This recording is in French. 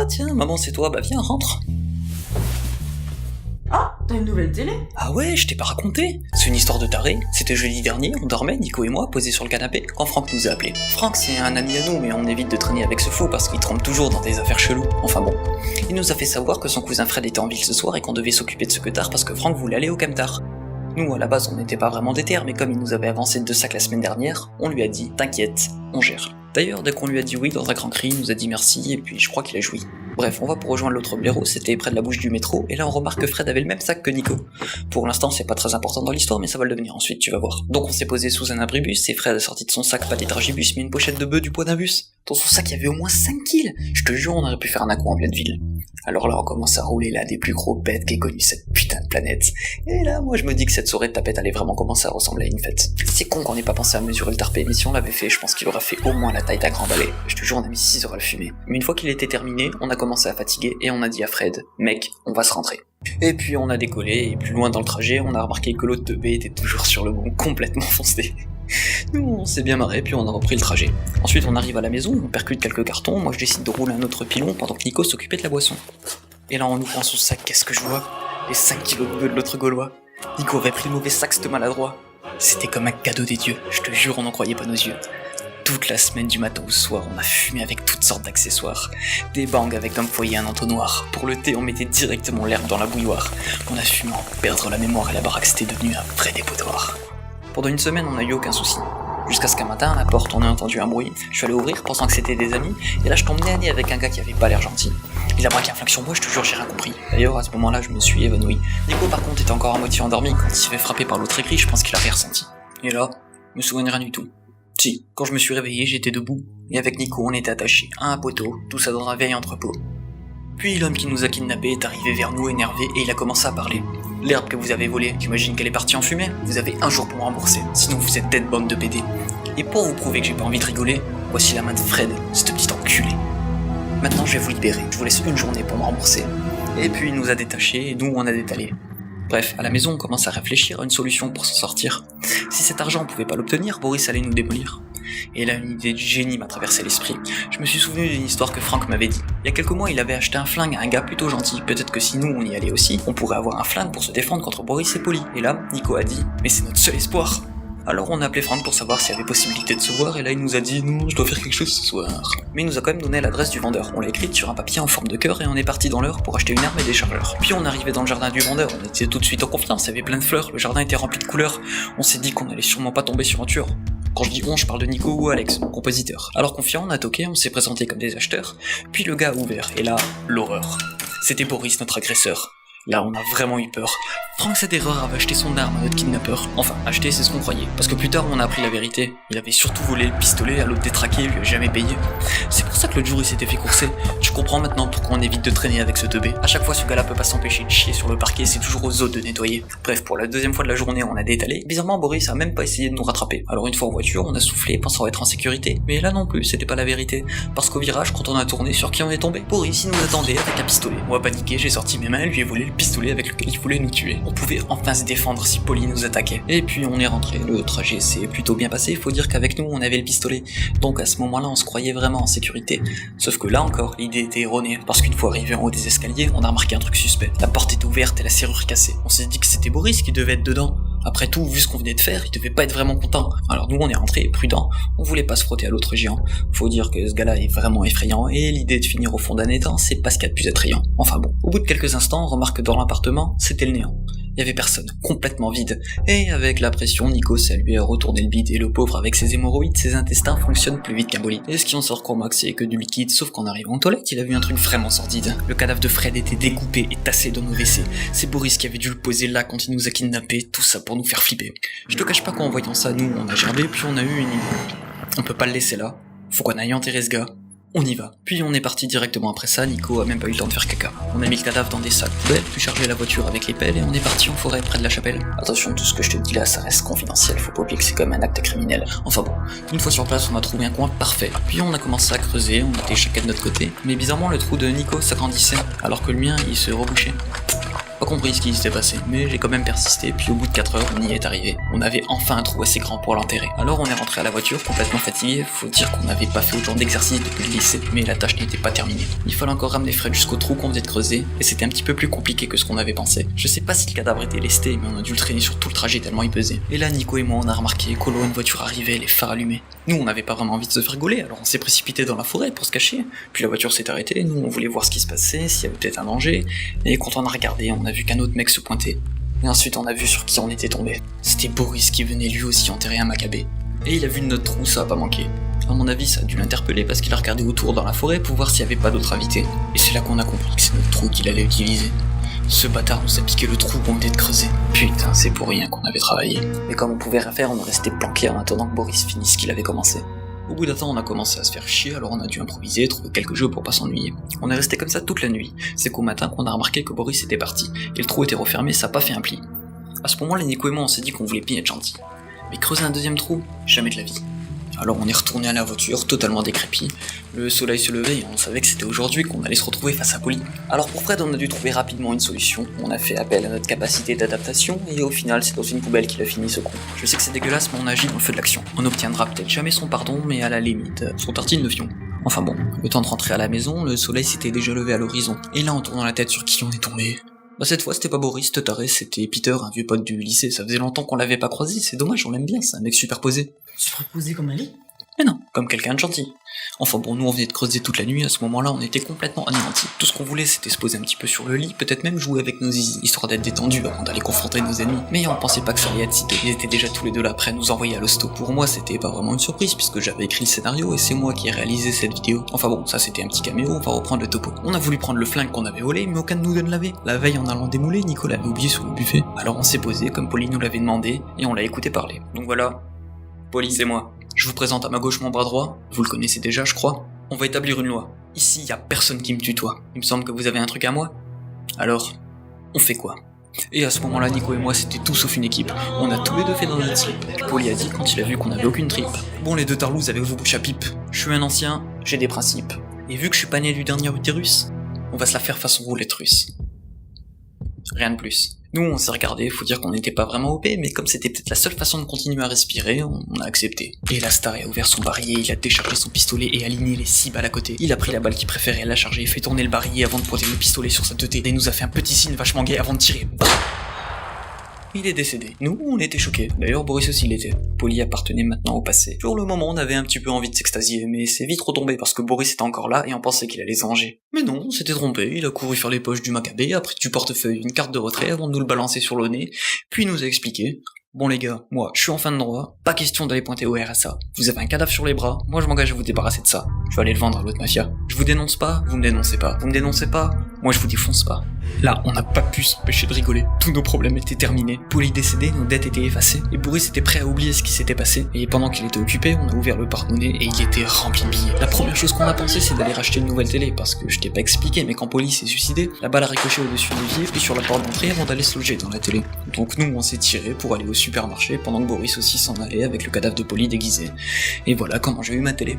Ah tiens, maman c'est toi, bah viens, rentre. Ah, t'as une nouvelle télé? Ah ouais, je t'ai pas raconté. C'est une histoire de taré. C'était jeudi dernier, on dormait, Nico et moi, posés sur le canapé, quand Franck nous a appelés. Franck c'est un ami à nous, mais on évite de traîner avec ce fou parce qu'il trempe toujours dans des affaires cheloues. Enfin bon. Il nous a fait savoir que son cousin Fred était en ville ce soir et qu'on devait s'occuper de ce tard parce que Franck voulait aller au Camtar. Nous, à la base, on n'était pas vraiment déter, mais comme il nous avait avancé de sacs la semaine dernière, on lui a dit « T'inquiète, on gère ». D'ailleurs, dès qu'on lui a dit oui dans un grand cri, il nous a dit merci et puis je crois qu'il a joui. Bref, on va pour rejoindre l'autre blaireau, c'était près de la bouche du métro, et là on remarque que Fred avait le même sac que Nico. Pour l'instant, c'est pas très important dans l'histoire, mais ça va le devenir ensuite, tu vas voir. Donc on s'est posé sous un abribus, et Fred a sorti de son sac pas des dragibus, mais une pochette de bœuf du poids d'un bus. Dans son sac, il y avait au moins 5 kills. Je te jure, on aurait pu faire un accro en pleine ville. Alors là, on commence à rouler l'un des plus gros bêtes qu'ait connu cette putain de planète. Et là, moi je me dis que cette soirée de tapette allait vraiment commencer à ressembler à une fête. C'est con qu'on n'ait pas pensé à mesurer le tarpé, mais si on l'avait fait, je pense qu'il aurait fait au moins la taille d'un grand balai. Je te jure, on a mis 6 heures à le fumer. Mais une fois qu'il était terminé, on a commencé à fatiguer et on a dit à Fred, mec, on va se rentrer. Et puis on a décollé, et plus loin dans le trajet, on a remarqué que l'autre teubé était toujours sur le banc, complètement foncé. Nous, on s'est bien marré, puis on a repris le trajet. Ensuite, on arrive à la maison, on percute quelques cartons, moi je décide de rouler un autre pilon pendant que Nico s'occupait de la boisson. Et là, en ouvrant son sac, qu'est-ce que je vois? Les 5 kilos de bœufs de l'autre Gaulois. Nico avait pris le mauvais sac, c'était maladroit. C'était comme un cadeau des dieux, je te jure, on n'en croyait pas nos yeux. Toute la semaine du matin au soir, on a fumé avec toutes sortes d'accessoires. Des bangs avec comme foyer un entonnoir. Pour le thé, on mettait directement l'herbe dans la bouilloire. On a fumé en perdre la mémoire et la baraque c'était devenu un vrai dépotoir. Pendant une semaine, on n'a eu aucun souci. Jusqu'à ce qu'un matin, à la porte, on a entendu un bruit. Je suis allé ouvrir pensant que c'était des amis, et là je tombe nez à nez avec un gars qui avait pas l'air gentil. Il a braqué un flingue sur moi, je te jure, j'ai rien compris. D'ailleurs, à ce moment-là, je me suis évanoui. Nico, par contre, était encore à moitié endormi. Quand il s'est fait frapper par l'autre écrit, je pense qu'il a rien ressenti. Et là, je me souviens de rien du tout. Si, quand je me suis réveillé, j'étais debout, et avec Nico, on était attachés à un poteau, tout ça dans un vieil entrepôt. Puis l'homme qui nous a kidnappés est arrivé vers nous énervé et il a commencé à parler. L'herbe que vous avez volée, j'imagine qu'elle est partie en fumée. Vous avez un jour pour me rembourser, sinon vous êtes dead bande de PD. Et pour vous prouver que j'ai pas envie de rigoler, voici la main de Fred, ce petit enculé. Maintenant je vais vous libérer, je vous laisse une journée pour me rembourser. Et puis il nous a détachés et nous on a détalé. Bref, à la maison on commence à réfléchir à une solution pour s'en sortir. Si cet argent on pouvait pas l'obtenir, Boris allait nous démolir. Et là, une idée de génie m'a traversé l'esprit. Je me suis souvenu d'une histoire que Franck m'avait dit. Il y a quelques mois, il avait acheté un flingue à un gars plutôt gentil. Peut-être que si nous, on y allait aussi, on pourrait avoir un flingue pour se défendre contre Boris et Polly. Et là, Nico a dit « Mais c'est notre seul espoir !» Alors on a appelé Franck pour savoir s'il y avait possibilité de se voir, et là il nous a dit « Non, je dois faire quelque chose ce soir. » Mais il nous a quand même donné l'adresse du vendeur. On l'a écrite sur un papier en forme de cœur et on est parti dans l'heure pour acheter une arme et des chargeurs. Puis on arrivait dans le jardin du vendeur, on était tout de suite en confiance, il y avait plein de fleurs, le jardin était rempli de couleurs. On s'est dit qu'on allait sûrement pas tomber sur un tueur. Quand je dis on, je parle de Nico ou Alex, mon compositeur. Alors confiant, on a toqué, on s'est présenté comme des acheteurs, puis le gars a ouvert, et là, l'horreur. C'était Boris, notre agresseur. Là, on a vraiment eu peur. Franck Sadereur avait acheté son arme à notre kidnappeur. Enfin, acheté, c'est ce qu'on croyait. Parce que plus tard, on a appris la vérité. Il avait surtout volé le pistolet à l'autre détraqué, il lui a jamais payé. C'est pour ça que l'autre jour, il s'était fait courser. Tu comprends maintenant pourquoi on évite de traîner avec ce teubé. À chaque fois, ce gars-là peut pas s'empêcher de chier sur le parquet, c'est toujours aux autres de nettoyer. Bref, pour la deuxième fois de la journée, on a détalé. Bizarrement, Boris a même pas essayé de nous rattraper. Alors une fois en voiture, on a soufflé, pensant être en sécurité. Mais là non plus, c'était pas la vérité. Parce qu'au virage, quand on a tourné, sur qui on est tombé? Boris, il nous attendait avec un pistolet. Moi, paniqué, j'ai sorti mes mains et lui ai volé le pistolet avec lequel il voulait nous tuer. On pouvait enfin se défendre si Polly nous attaquait. Et puis on est rentré. Le trajet s'est plutôt bien passé. Faut dire qu'avec nous, on avait le pistolet. Donc à ce moment-là, on se croyait vraiment en sécurité. Sauf que là encore, l'idée était erronée. Parce qu'une fois arrivé en haut des escaliers, on a remarqué un truc suspect. La porte était ouverte et la serrure cassée. On s'est dit que c'était Boris qui devait être dedans. Après tout, vu ce qu'on venait de faire, il devait pas être vraiment content. Alors nous, on est rentré prudent. On voulait pas se frotter à l'autre géant. Faut dire que ce gars-là est vraiment effrayant. Et l'idée de finir au fond d'un étang, c'est pas ce qu'il y a de plus attrayant. Enfin bon. Au bout de quelques instants, on remarque que dans l'appartement, c'était le néant. Il y avait personne, complètement vide. Et avec la pression, Nico s'est lui a retourné le bide et le pauvre avec ses hémorroïdes, ses intestins fonctionnent plus vite qu'un bolide. Et ce qui en sort qu'on max, c'est que du liquide, sauf qu'en arrivant aux toilettes, il a vu un truc vraiment sordide. Le cadavre de Fred était découpé et tassé dans nos WC. C'est Boris qui avait dû le poser là quand il nous a kidnappés, tout ça pour nous faire flipper. Je te cache pas qu'en voyant ça, nous, on a gerbé, puis on a eu une idée. On peut pas le laisser là. Faut qu'on aille enterrer ce gars. On y va. Puis on est parti directement après ça, Nico a même pas eu le temps de faire caca. On a mis le cadavre dans des sacs poubelles, puis chargé la voiture avec les pelles et on est parti en forêt près de la chapelle. Attention, tout ce que je te dis là, ça reste confidentiel, faut pas oublier que c'est comme un acte criminel. Enfin bon, une fois sur place, on a trouvé un coin parfait. Puis on a commencé à creuser, on était chacun de notre côté, mais bizarrement le trou de Nico s'agrandissait, alors que le mien, il se rebouchait. pas compris ce qui s'était passé, mais j'ai quand même persisté, puis au bout de 4 heures, on y est arrivé. On avait enfin un trou assez grand pour l'enterrer. Alors on est rentré à la voiture, complètement fatigué, faut dire qu'on n'avait pas fait autant d'exercices depuis le lycée, mais la tâche n'était pas terminée. Il fallait encore ramener Fred jusqu'au trou qu'on venait de creuser, et c'était un petit peu plus compliqué que ce qu'on avait pensé. Je sais pas si le cadavre était lesté, mais on a dû le traîner sur tout le trajet tellement il pesait. Et là, Nico et moi, on a remarqué qu'au loin une voiture arrivait, les phares allumés. Nous, on n'avait pas vraiment envie de se faire gauler, alors on s'est précipité dans la forêt pour se cacher. Puis la voiture s'est arrêtée, nous on voulait voir ce qui se passait, s'il y avait peut-être un danger, et quand on a regardé, on a vu qu'un autre mec se pointait. Et ensuite on a vu sur qui on était tombé. C'était Boris qui venait lui aussi enterrer un macabé. Et il a vu notre trou, ça a pas manqué. À mon avis, ça a dû l'interpeller parce qu'il a regardé autour dans la forêt pour voir s'il y avait pas d'autres invités. Et c'est là qu'on a compris que c'est notre trou qu'il allait utiliser. Ce bâtard nous a piqué le trou qu'on venait de creuser. Putain, c'est pour rien qu'on avait travaillé. Mais comme on pouvait rien faire, on est resté planqué en attendant que Boris finisse ce qu'il avait commencé. Au bout d'un temps, on a commencé à se faire chier, alors on a dû improviser, trouver quelques jeux pour pas s'ennuyer. On est resté comme ça toute la nuit. C'est qu'au matin qu'on a remarqué que Boris était parti, et le trou était refermé, ça a pas fait un pli. À ce moment-là, Nico et moi, on s'est dit qu'on voulait bien être gentils. Mais creuser un deuxième trou, jamais de la vie. Alors on est retourné à la voiture, totalement décrépit. Le soleil se levait et on savait que c'était aujourd'hui qu'on allait se retrouver face à Polly. Alors pour Fred, on a dû trouver rapidement une solution. On a fait appel à notre capacité d'adaptation et au final, c'est dans une poubelle qu'il a fini ce coup. Je sais que c'est dégueulasse, mais on agit dans le feu de l'action. On n'obtiendra peut-être jamais son pardon, mais à la limite, son tartine de fion. Enfin bon, le temps de rentrer à la maison, le soleil s'était déjà levé à l'horizon. Et là, en tournant la tête sur qui on est tombé. Bah cette fois c'était pas Boris, ce taré, c'était Peter, un vieux pote du lycée, ça faisait longtemps qu'on l'avait pas croisé, c'est dommage, on l'aime bien, c'est un mec superposé. Superposé comme un lit? Mais non, comme quelqu'un de gentil. Enfin bon, nous on venait de creuser toute la nuit, à ce moment-là on était complètement anéantis. Tout ce qu'on voulait c'était se poser un petit peu sur le lit, peut-être même jouer avec nos zizi, histoire d'être détendus avant d'aller confronter nos ennemis. Mais on pensait pas que ça allait être si tôt, ils étaient déjà tous les deux là prêts à nous envoyer à l'hosto. Pour moi c'était pas vraiment une surprise, puisque j'avais écrit le scénario et c'est moi qui ai réalisé cette vidéo. Enfin bon, ça c'était un petit caméo, on va reprendre le topo. On a voulu prendre le flingue qu'on avait volé, mais aucun de nous ne l'avait. La veille en allant démouler, Nicolas l'avait oublié sur le buffet. Alors on s'est posé, comme Polly nous l'avait demandé, et on l'a écouté parler. Donc voilà, Polly c'est moi. Je vous présente à ma gauche mon bras droit, vous le connaissez déjà je crois. On va établir une loi. Ici y a personne qui me tutoie. Il me semble que vous avez un truc à moi. Alors, on fait quoi? Et à ce moment-là, Nico et moi c'était tout sauf une équipe. On a tous les deux fait dans notre slip. Puis Polly a dit quand il a vu qu'on avait aucune tripe. Bon les deux tarlouses avec vos bouches à pipe. Je suis un ancien, j'ai des principes. Et vu que je suis pas né du dernier utérus, on va se la faire façon roulette russe. Rien de plus. Nous, on s'est regardé, faut dire qu'on n'était pas vraiment OP, mais comme c'était peut-être la seule façon de continuer à respirer, on a accepté. Et la star a ouvert son barillet, il a déchargé son pistolet et aligné les 6 balles à côté. Il a pris la balle qu'il préférait, l'a chargée, fait tourner le barillet avant de pointer le pistolet sur sa teuté, et nous a fait un petit signe vachement gai avant de tirer. Bam. Il est décédé. Nous, on était choqués. D'ailleurs, Boris aussi l'était. Polly appartenait maintenant au passé. Sur le moment, on avait un petit peu envie de s'extasier, mais c'est vite retombé parce que Boris était encore là et on pensait qu'il allait se venger. Mais non, on s'était trompé, il a couru faire les poches du macabé, a pris du portefeuille une carte de retrait avant de nous le balancer sur le nez, puis il nous a expliqué: bon les gars, moi je suis en fin de droit, pas question d'aller pointer au RSA. Vous avez un cadavre sur les bras, moi je m'engage à vous débarrasser de ça. Je vais aller le vendre à l'autre mafia. Je vous dénonce pas, vous me dénoncez pas. Vous me dénoncez pas, moi je vous défonce pas. Là, on n'a pas pu s'empêcher de rigoler. Tous nos problèmes étaient terminés. Polly décédée, nos dettes étaient effacées. Et Boris était prêt à oublier ce qui s'était passé. Et pendant qu'il était occupé, on a ouvert le porte-monnaie et il était rempli de billets. La première chose qu'on a pensé, c'est d'aller racheter une nouvelle télé. Parce que je t'ai pas expliqué, mais quand Polly s'est suicidé, la balle a ricoché au-dessus de l'évier puis sur la porte d'entrée avant d'aller se loger dans la télé. Donc nous, on s'est tiré pour aller au supermarché pendant que Boris aussi s'en allait avec le cadavre de Polly déguisé. Et voilà comment j'ai eu ma télé.